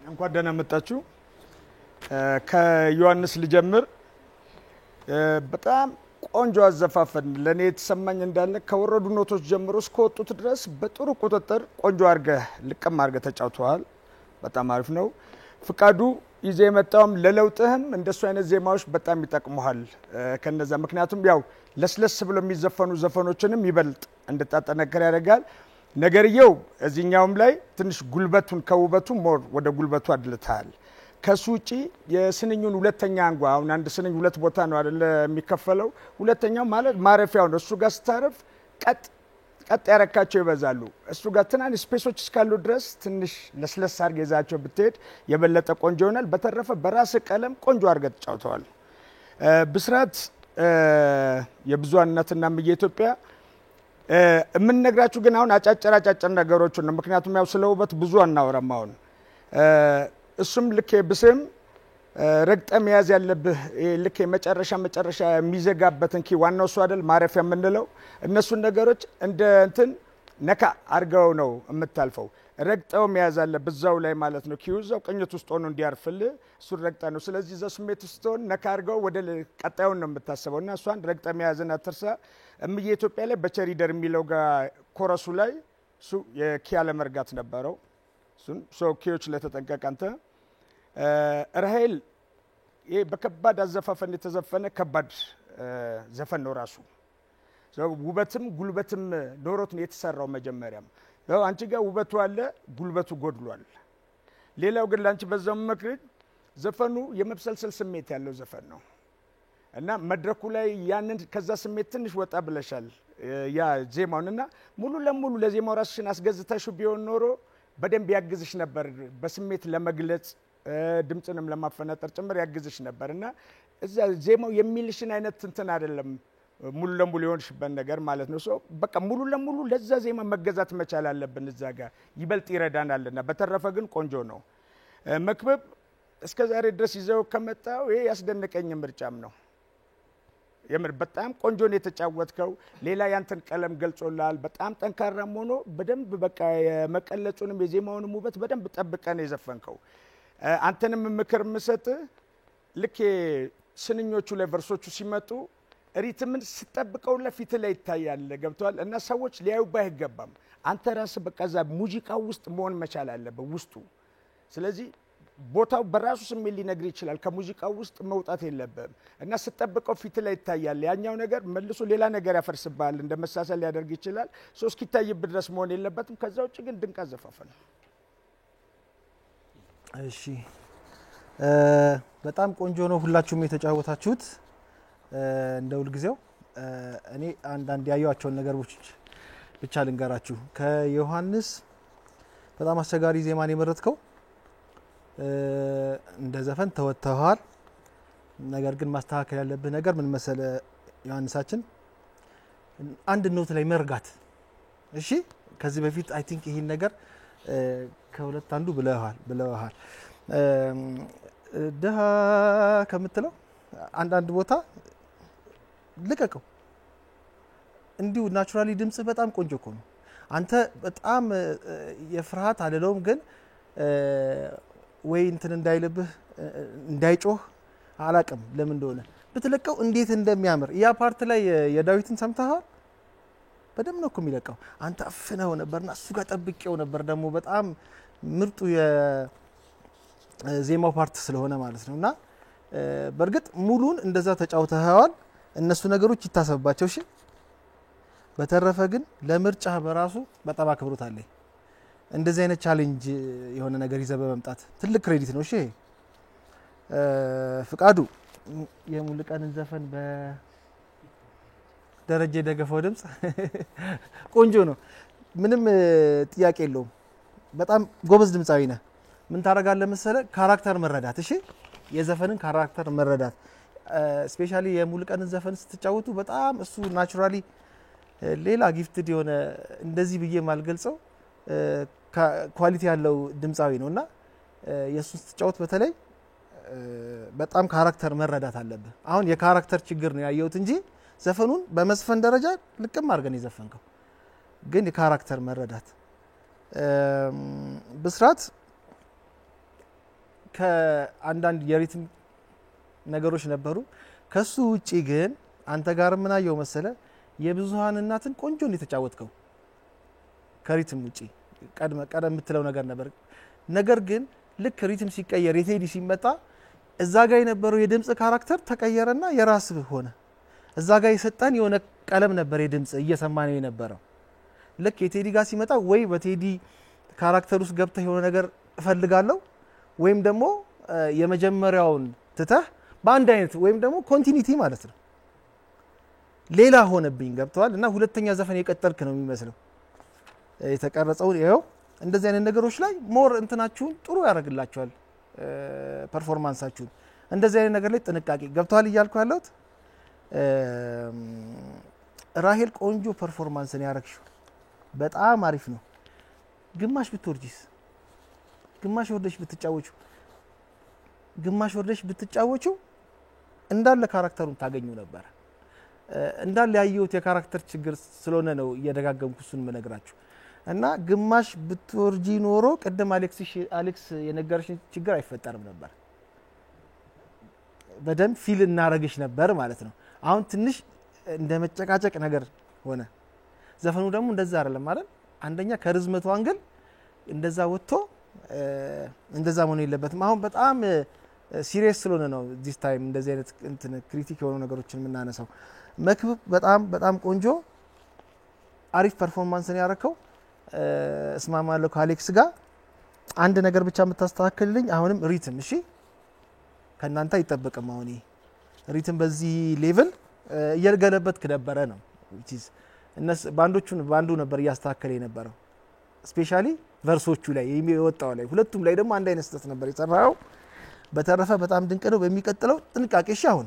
እንኳን ደህና መጣችሁ። ከዮሐንስ ልጀምር። በጣም ቆንጆ አዘፋፈን ለኔ የተሰማኝ እንዳለ ከወረዱ ኖቶች ጀምሮ እስከወጡት ድረስ በጥሩ ቁጥጥር ቆንጆ አርገህ ልቅም አርገህ ተጫውተዋል። በጣም አሪፍ ነው። ፍቃዱ ይዘ የመጣውም ለለውጥህም እንደሱ አይነት ዜማዎች በጣም ይጠቅሙሃል። ከነዛ ምክንያቱም ያው ለስለስ ብሎ የሚዘፈኑ ዘፈኖችንም ይበልጥ እንድታጠነክር ያደርጋል። ነገርየው እዚህኛውም ላይ ትንሽ ጉልበቱን ከውበቱ ሞር ወደ ጉልበቱ አድልታል። ከሱ ውጪ የስንኙን ሁለተኛ አንጓ አሁን አንድ ስንኝ ሁለት ቦታ ነው አይደል የሚከፈለው። ሁለተኛው ማለት ማረፊያው ነው። እሱ ጋር ስታረፍ ቀጥ ያረካቸው ይበዛሉ። እሱ ጋር ትናንሽ ስፔሶች እስካሉ ድረስ ትንሽ ለስለስ አድርገህ ይዛቸው ብትሄድ የበለጠ ቆንጆ ይሆናል። በተረፈ በራስ ቀለም ቆንጆ አድርገህ ተጫውተዋል። ብስራት የብዙሃንነትና የኢትዮጵያ የምንነግራችሁ ግን አሁን አጫጭር ነገሮችን ነው። ምክንያቱም ያው ስለ ውበት ብዙ አናወራም አሁን። እሱም ልክ ብስም ረግጠ መያዝ ያለብህ ልክ መጨረሻ የሚዘጋበትን ኪ ዋናው እሱ አይደል ማረፊያ የምንለው እነሱን ነገሮች እንደ እንትን ነካ አርገው ነው የምታልፈው። ረግጠው መያዝ አለብህ እዛው ላይ ማለት ነው። ኪው እዛው ቅኝት ውስጥ ሆኖ እንዲያርፍልህ እሱን ረግጠ ነው። ስለዚህ እዛው ስሜት ውስጥ ሆኖ ነካ አርገው ወደ ቀጣዩን ነው የምታስበውና እሷን ረግጠ መያዝን አትርሳ። ኢትዮጵያ ላይ በቸሪደር የሚለው ጋር ኮረሱ ላይ እሱ የኪያ ለመርጋት ነበረው። እሱን ኪዎች ላይ ተጠንቀቅ አንተ። ራሄል ይሄ በከባድ አዘፋፈን የተዘፈነ ከባድ ዘፈን ነው ራሱ። ውበትም ጉልበትም ኖሮት ነው የተሰራው። መጀመሪያም ያው አንቺ ጋር ውበቱ አለ፣ ጉልበቱ ጎድሏል። ሌላው ግን ላንቺ በዛው መክር ዘፈኑ የመብሰልሰል ስሜት ያለው ዘፈን ነው እና መድረኩ ላይ ያንን ከዛ ስሜት ትንሽ ወጣ ብለሻል። ያ ዜማውንና ሙሉ ለሙሉ ለዜማው ራስሽን አስገዝተሽ ቢሆን ኖሮ በደንብ ያግዝሽ ነበር። በስሜት ለመግለጽ ድምጽንም ለማፈናጠር ጭምር ያግዝሽ ነበርና እዛ ዜማው የሚልሽን አይነት እንትን አይደለም ሙሉ ለሙሉ የሆንሽበት ነገር ማለት ነው። በቃ ሙሉ ለሙሉ ለዛ ዜማ መገዛት መቻል አለብን። እዛ ጋር ይበልጥ ይረዳናልና በተረፈ ግን ቆንጆ ነው። መክበብ እስከዛሬ ድረስ ይዘው ከመጣው ይሄ ያስደነቀኝ ምርጫም ነው። የምር በጣም ቆንጆ ነው የተጫወትከው። ሌላ ያንተን ቀለም ገልጾላል። በጣም ጠንካራም ሆኖ በደንብ በቃ የመቀለጹንም የዜማውንም ውበት በደንብ ጠብቀህ ነው የዘፈንከው። አንተንም ምክር ምሰጥ ልክ ስንኞቹ ላይ ቨርሶቹ ሲመጡ ሪትምን ስጠብቀው ለፊት ላይ ይታያል። ገብቷል እና ሰዎች ሊያዩብህ አይገባም። አንተ ራስህ በቃ እዛ ሙዚቃው ውስጥ መሆን መቻል አለበት ውስጡ። ስለዚህ ቦታው በራሱ ስሜት ሊነግር ይችላል። ከሙዚቃው ውስጥ መውጣት የለብህም እና ስጠብቀው ፊት ላይ ይታያል። ያኛው ነገር መልሶ ሌላ ነገር ያፈርስብሃል። እንደ መሳሰል ሊያደርግ ይችላል። እስኪታይብህ ድረስ መሆን የለበትም። ከዛ ውጭ ግን ድንቅ አዘፋፈን። እሺ በጣም ቆንጆ ነው ሁላችሁም የተጫወታችሁት። እንደ ሁልጊዜው እኔ አንዳንድ ያዩዋቸውን ነገሮች ብቻ ልንገራችሁ። ከዮሐንስ በጣም አስቸጋሪ ዜማን የመረጥከው እንደ ዘፈን ተወጥተዋል። ነገር ግን ማስተካከል ያለብህ ነገር ምን መሰለ ዮሐንሳችን አንድ ኖት ላይ መርጋት። እሺ ከዚህ በፊት አይ ቲንክ ይሄን ነገር ከሁለት አንዱ ብለዋል። ደሃ ከምትለው አንድ ቦታ ልቀቀው። እንዲሁ ናቹራሊ ድምጽ በጣም ቆንጆ እኮ ነው። አንተ በጣም የፍርሃት አይደለም ግን ወይ እንትን እንዳይልብህ እንዳይጮህ አላቅም ለምን እንደሆነ ብትለቀው እንዴት እንደሚያምር ያ ፓርት ላይ የዳዊትን ሰምተሃል። በደም ነው እኮ የሚለቀው። አንተ አፍነው ነበርና እሱ ጋር ጠብቄው ነበር። ደግሞ በጣም ምርጡ የዜማው ፓርት ስለሆነ ማለት ነውና በርግጥ ሙሉን እንደዛ ተጫውተሃል። እነሱ ነገሮች ይታሰብባቸው። እሺ በተረፈ ግን ለምርጫ በራሱ በጣም አክብሮት አለኝ። እንደዚህ አይነት ቻሌንጅ የሆነ ነገር ይዘህ በመምጣት ትልቅ ክሬዲት ነው። እሺ ፍቃዱ የሙሉቀንን ዘፈን በደረጀ ደገፈው ድምጽ ቆንጆ ነው። ምንም ጥያቄ የለውም። በጣም ጎበዝ ድምጻዊ ነህ። ምን ታረጋለህ መሰለህ ካራክተር መረዳት። እሺ የዘፈንን ካራክተር መረዳት ስፔሻሊ የሙሉቀንን ዘፈን ስትጫወቱ በጣም እሱ ናቹራሊ ሌላ ጊፍትድ የሆነ እንደዚህ ብዬ ማልገልጸው ኳሊቲ ያለው ድምጻዊ ነውና የሱስ ስትጫወት በተለይ በጣም ካራክተር መረዳት አለብህ። አሁን የካራክተር ችግር ነው ያየሁት እንጂ ዘፈኑን በመስፈን ደረጃ ልቅም አድርገን ይዘፈንከው ግን የካራክተር መረዳት ብስራት ከአንዳንድ የሪትም ነገሮች ነበሩ። ከሱ ውጪ ግን አንተ ጋር ምን አየው መሰለ የብዙሃን እናትን ቆንጆ እንደተጫወትከው ከሪትም ውጪ ቀደም የምትለው ነገር ነበር። ነገር ግን ልክ ሪትም ሲቀየር የቴዲ ሲመጣ እዛ ጋር የነበረው የድምጽ ካራክተር ተቀየረና የራስህ ሆነ። እዛ ጋር የሰጠን የሆነ ቀለም ነበር የድምጽ እየሰማነው የነበረው። ልክ የቴዲ ጋር ሲመጣ ወይ በቴዲ ካራክተር ውስጥ ገብተህ የሆነ ነገር እፈልጋለሁ ወይም ደግሞ የመጀመሪያውን ትተህ በአንድ አይነት ወይም ደግሞ ኮንቲኒቲ ማለት ነው ሌላ ሆነብኝ ገብቷል። እና ሁለተኛ ዘፈን የቀጠልክ ነው የሚመስለው የተቀረጸው። ይሄው እንደዚህ አይነት ነገሮች ላይ ሞር እንትናችሁን ጥሩ ያደርግላችኋል ፐርፎርማንሳችሁን። እንደዚህ አይነት ነገር ላይ ጥንቃቄ ገብቷል እያልኩ ያለሁት። ራሄል ቆንጆ ፐርፎርማንስ ነው ያረክሽው፣ በጣም አሪፍ ነው። ግማሽ ብትወርጂስ፣ ግማሽ ወርደሽ ብትጫወቹ፣ ግማሽ ወርደሽ ብትጫወቹ እንዳለ ካራክተሩን ታገኙ ነበር። እንዳለ ያየሁት የካራክተር ችግር ስለሆነ ነው እየደጋገምኩ እሱን መነግራችሁ። እና ግማሽ ብትወርጂ ኖሮ ቀደም አሌክስ የነገርሽን ችግር አይፈጠርም ነበር፣ በደንብ ፊል እናረግሽ ነበር ማለት ነው። አሁን ትንሽ እንደ መጨቃጨቅ ነገር ሆነ። ዘፈኑ ደግሞ እንደዛ አይደለም ማለት አንደኛ ከርዝመቱ አንግል እንደዛ ወጥቶ እንደዛ መሆን የለበትም። አሁን በጣም ሲሪየስ ስለሆነ ነው ዲስ ታይም እንደዚህ አይነት እንትን ክሪቲክ የሆኑ ነገሮችን የምናነሳው። መክብብ በጣም ቆንጆ አሪፍ ፐርፎርማንስ ነው ያረከው። እስማማለሁ ከአሌክስ ጋር። አንድ ነገር ብቻ የምታስተካክልልኝ አሁንም ሪትም፣ እሺ ከናንተ አይጠበቅም። አሁን ሪትም በዚህ ሌቭል እየገለበትክ ነበረ ነው which is እነሱ ባንዱ ነበር እያስተካከለ የነበረው ስፔሻሊ ቨርሶቹ ላይ የወጣው ላይ ሁለቱም ላይ ደግሞ አንድ አይነት ስህተት ነበር የሰራው። በተረፈ በጣም ድንቅ ነው። በሚቀጥለው ጥንቃቄ እሺ። አሁን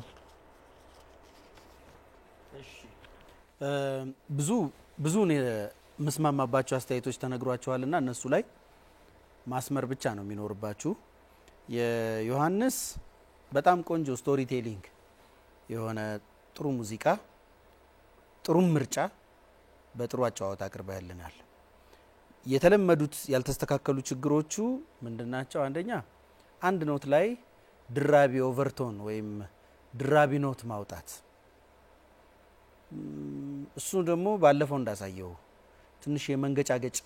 እሺ ብዙ መስማማባቸው አስተያየቶች ተነግሯቸዋልና እነሱ ላይ ማስመር ብቻ ነው የሚኖርባችሁ። የዮሐንስ በጣም ቆንጆ ስቶሪ ቴሊንግ የሆነ ጥሩ ሙዚቃ፣ ጥሩ ምርጫ በጥሩ አጫዋወት አቅርበህልናል። የተለመዱት ያልተስተካከሉ ችግሮቹ ምንድናቸው? አንደኛ አንድ ኖት ላይ ድራቢ ኦቨርቶን ወይም ድራቢ ኖት ማውጣት። እሱ ደግሞ ባለፈው እንዳሳየው ትንሽ የመንገጫገጭ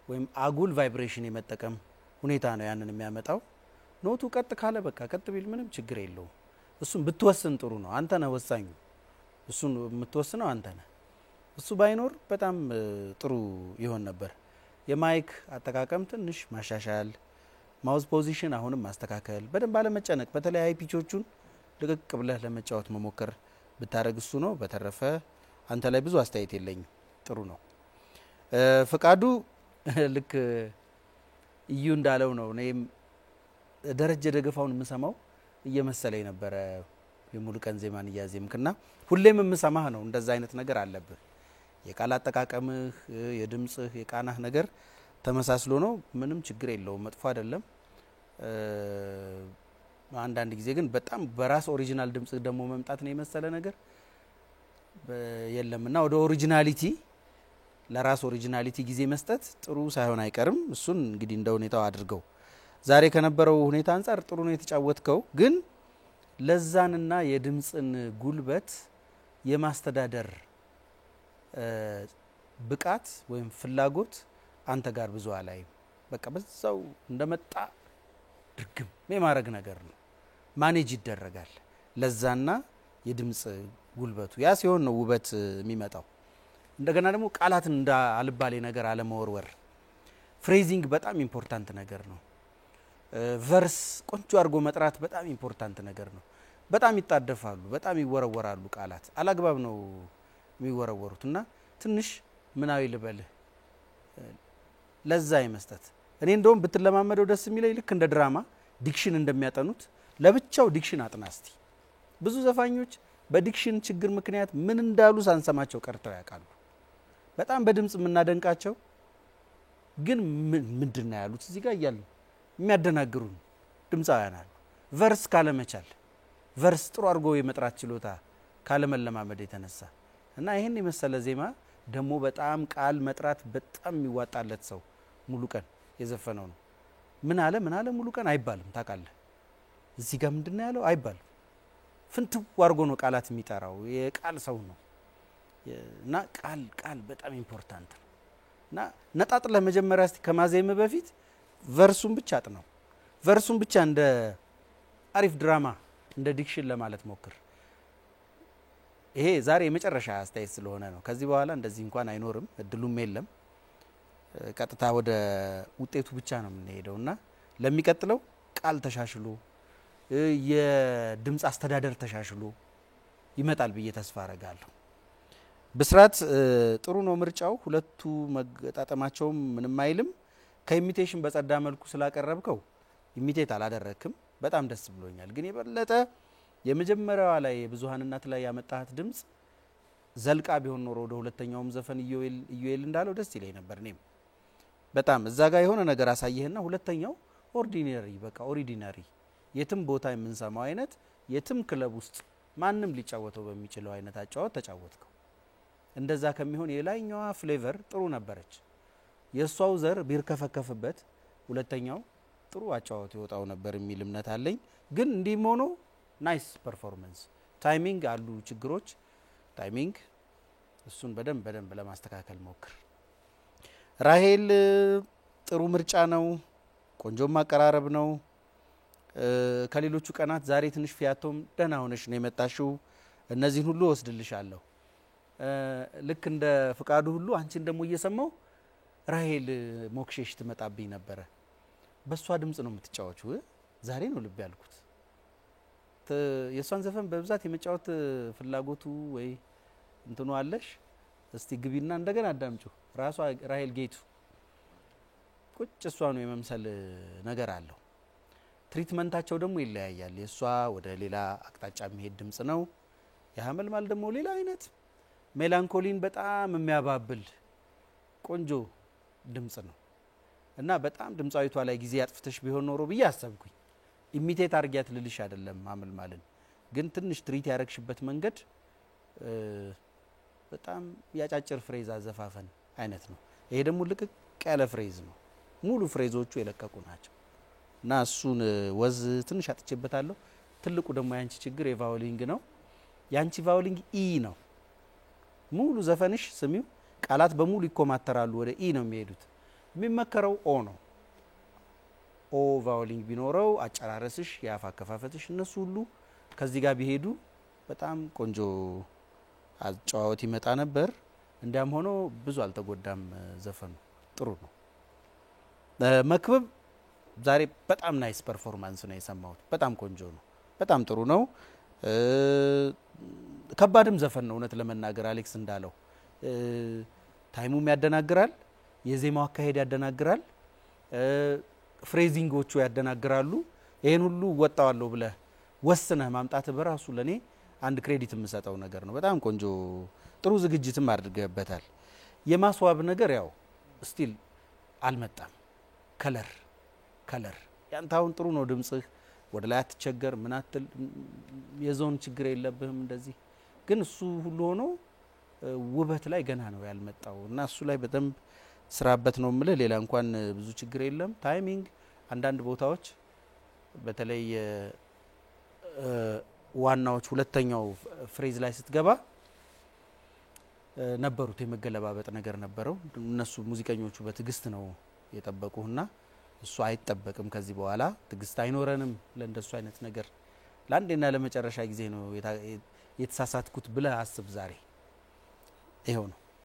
ወይም አጉል ቫይብሬሽን የመጠቀም ሁኔታ ነው ያንን የሚያመጣው። ኖቱ ቀጥ ካለ በቃ ቀጥ ቢል ምንም ችግር የለውም። እሱን ብትወስን ጥሩ ነው። አንተ ነህ ወሳኙ። እሱን የምትወስነው አንተ ነህ። እሱ ባይኖር በጣም ጥሩ ይሆን ነበር። የማይክ አጠቃቀም ትንሽ ማሻሻል፣ ማውዝ ፖዚሽን አሁንም ማስተካከል፣ በደንብ አለመጨነቅ፣ በተለያዩ ፒቾቹን ልቅቅ ብለህ ለመጫወት መሞከር ብታረግ እሱ ነው። በተረፈ አንተ ላይ ብዙ አስተያየት የለኝም። ጥሩ ነው። ፍቃዱ ልክ እዩ እንዳለው ነው። እኔም ደረጀ ደገፋውን የምሰማው እየመሰለኝ ነበረ የሙሉ ቀን ዜማን እያዜምክና ሁሌም የምሰማህ ነው። እንደዛ አይነት ነገር አለብህ። የቃል አጠቃቀምህ፣ የድምጽህ፣ የቃናህ ነገር ተመሳስሎ ነው። ምንም ችግር የለውም፣ መጥፎ አይደለም። አንዳንድ ጊዜ ግን በጣም በራስ ኦሪጂናል ድምጽ ደግሞ መምጣት ነው የመሰለ ነገር የለምና ወደ ኦሪጂናሊቲ ለራስ ኦሪጂናሊቲ ጊዜ መስጠት ጥሩ ሳይሆን አይቀርም። እሱን እንግዲህ እንደ ሁኔታው አድርገው። ዛሬ ከነበረው ሁኔታ አንፃር ጥሩ ነው የተጫወትከው፣ ግን ለዛንና የድምጽን ጉልበት የማስተዳደር ብቃት ወይም ፍላጎት አንተ ጋር ብዙ አላይም። በቃ በዛው እንደመጣ ድርግም የማረግ ነገር ነው። ማኔጅ ይደረጋል ለዛና የድምጽ ጉልበቱ። ያ ሲሆን ነው ውበት የሚመጣው። እንደገና ደግሞ ቃላትን እንደ አልባሌ ነገር አለመወርወር። ፍሬዚንግ በጣም ኢምፖርታንት ነገር ነው። ቨርስ ቆንጆ አድርጎ መጥራት በጣም ኢምፖርታንት ነገር ነው። በጣም ይጣደፋሉ፣ በጣም ይወረወራሉ ቃላት አላግባብ ነው የሚወረወሩትና ትንሽ ምናዊ ልበልህ ለዛ ይመስጠት። እኔ እንደውም ብትለማመደው ደስ የሚለኝ ልክ እንደ ድራማ ዲክሽን እንደሚያጠኑት ለብቻው ዲክሽን አጥና እስቲ። ብዙ ዘፋኞች በዲክሽን ችግር ምክንያት ምን እንዳሉ ሳንሰማቸው ቀርተው ያውቃሉ። በጣም በድምጽ የምናደንቃቸው ግን ምንድነው ያሉት እዚህ ጋር እያሉ የሚያደናግሩን ድምጻውያን አሉ። ቨርስ ካለመቻል፣ ቨርስ ጥሩ አድርጎ የመጥራት ችሎታ ካለመለማመድ የተነሳ እና ይሄን የመሰለ ዜማ ደግሞ በጣም ቃል መጥራት በጣም የሚዋጣለት ሰው ሙሉ ቀን የዘፈነው ነው። ምን አለ ሙሉ ቀን አይባልም ታውቃለህ። እዚህ ጋር ምንድነው ያለው አይባልም። ፍንትው አድርጎ ነው ቃላት የሚጠራው። የቃል ሰው ነው እና ቃል በጣም ኢምፖርታንት ነው። እና ነጣጥለህ መጀመሪያ እስቲ ከማዜም በፊት ቨርሱን ብቻ አጥነው። ቨርሱን ብቻ እንደ አሪፍ ድራማ እንደ ዲክሽን ለማለት ሞክር። ይሄ ዛሬ የመጨረሻ አስተያየት ስለሆነ ነው። ከዚህ በኋላ እንደዚህ እንኳን አይኖርም፣ እድሉም የለም። ቀጥታ ወደ ውጤቱ ብቻ ነው የምንሄደውና ለሚቀጥለው ቃል ተሻሽሎ የድምጽ አስተዳደር ተሻሽሎ ይመጣል ብዬ ተስፋ አረጋለሁ። ብስራት ጥሩ ነው ምርጫው። ሁለቱ መገጣጠማቸው ምንም አይልም። ከኢሚቴሽን በጸዳ መልኩ ስላቀረብከው ኢሚቴት አላደረክም፣ በጣም ደስ ብሎኛል። ግን የበለጠ የመጀመሪያዋ ላይ የብዙሃንነት ላይ ያመጣሃት ድምጽ ዘልቃ ቢሆን ኖሮ ወደ ሁለተኛውም ዘፈን ኢዩኤል እንዳለው ደስ ይለኝ ነበር። እኔም በጣም እዛ ጋር የሆነ ነገር አሳየህና ሁለተኛው ኦርዲነሪ በቃ ኦርዲነሪ የትም ቦታ የምንሰማው አይነት የትም ክለብ ውስጥ ማንም ሊጫወተው በሚችለው አይነት አጫወት ተጫወትከው። እንደዛ ከሚሆን የላይኛዋ ፍሌቨር ጥሩ ነበረች። የሷው ዘር ቢርከፈከፍበት ሁለተኛው ጥሩ አጫወት ይወጣው ነበር የሚል እምነት አለኝ። ግን እንዲህም ሆኖ ናይስ ፐርፎርማንስ። ታይሚንግ አሉ ችግሮች፣ ታይሚንግ እሱን በደንብ ለማስተካከል ሞክር። ራሄል ጥሩ ምርጫ ነው፣ ቆንጆ ማቀራረብ ነው። ከሌሎቹ ቀናት ዛሬ ትንሽ ፊያቶም ደህና ሆነሽ ነው የመጣሽው። እነዚህን ሁሉ ወስድልሻለሁ። ልክ እንደ ፍቃዱ ሁሉ አንቺን ደግሞ እየሰማው ራሄል ሞክሼሽ ትመጣብኝ ነበረ። በሷ ድምጽ ነው የምትጫወቹው። ዛሬ ነው ልብ ያልኩት። የሷን ዘፈን በብዛት የመጫወት ፍላጎቱ ወይ እንትኑ አለሽ? እስቲ ግቢና እንደገና አዳምጩ። ራሷ ራሄል ጌቱ ቁጭ እሷ ነው የመምሰል ነገር አለው። ትሪትመንታቸው ደግሞ ይለያያል። የሷ ወደ ሌላ አቅጣጫ የሚሄድ ድምጽ ነው። የሐመልማል ደግሞ ሌላ አይነት ሜላንኮሊን በጣም የሚያባብል ቆንጆ ድምጽ ነው እና በጣም ድምጻዊቷ ላይ ጊዜ ያጥፍተሽ ቢሆን ኖሮ ብዬ አሰብኩኝ። ኢሚቴት አርጊያት ልልሽ አይደለም ሐመልማልን፣ ግን ትንሽ ትሪት ያረክሽበት መንገድ በጣም ያጫጭር ፍሬዝ አዘፋፈን አይነት ነው። ይሄ ደግሞ ልቅቅ ያለ ፍሬዝ ነው። ሙሉ ፍሬዞቹ የለቀቁ ናቸው እና እሱን ወዝ ትንሽ አጥቼበታለሁ። ትልቁ ደግሞ ያንቺ ችግር የቫውሊንግ ነው። ያንቺ ቫውሊንግ ኢ ነው። ሙሉ ዘፈንሽ ስሚው ቃላት በሙሉ ይኮማተራሉ፣ ወደ ኢ ነው የሚሄዱት። የሚመከረው ኦ ነው። ኦ ቫውሊንግ ቢኖረው አጨራረስሽ፣ የአፍ አከፋፈትሽ እነሱ ሁሉ ከዚህ ጋር ቢሄዱ በጣም ቆንጆ አጫዋወት ይመጣ ነበር። እንዲያም ሆኖ ብዙ አልተጎዳም ዘፈኑ፣ ጥሩ ነው። መክብብ ዛሬ በጣም ናይስ ፐርፎርማንስ ነው የሰማሁት። በጣም ቆንጆ ነው፣ በጣም ጥሩ ነው። ከባድም ዘፈን ነው እውነት ለመናገር አሌክስ እንዳለው ታይሙም ያደናግራል፣ የዜማው አካሄድ ያደናግራል፣ ፍሬዚንጎቹ ያደናግራሉ። ይሄን ሁሉ ወጣዋለሁ ብለህ ወስነህ ማምጣት በራሱ ለኔ አንድ ክሬዲት የምሰጠው ነገር ነው። በጣም ቆንጆ ጥሩ ዝግጅትም አድርገህበታል። የማስዋብ ነገር ያው ስቲል አልመጣም። ከለር ያንታውን ጥሩ ነው ድምጽህ፣ ወደ ላይ አትቸገር ምን አትል፣ የዞን ችግር የለብህም እንደዚህ። ግን እሱ ሁሉ ሆኖ ውበት ላይ ገና ነው ያልመጣው እና እሱ ላይ በደንብ ስራበት ነው የምልህ። ሌላ እንኳን ብዙ ችግር የለም። ታይሚንግ አንዳንድ ቦታዎች በተለይ ዋናዎች ሁለተኛው ፍሬዝ ላይ ስትገባ ነበሩት የመገለባበጥ ነገር ነበረው። እነሱ ሙዚቀኞቹ በትግስት ነው የጠበቁና እሱ አይጠበቅም። ከዚህ በኋላ ትግስት አይኖረንም ለእንደሱ አይነት ነገር። ለአንዴና ለመጨረሻ ጊዜ ነው የተሳሳትኩት ብለህ አስብ። ዛሬ ይሄው ነው።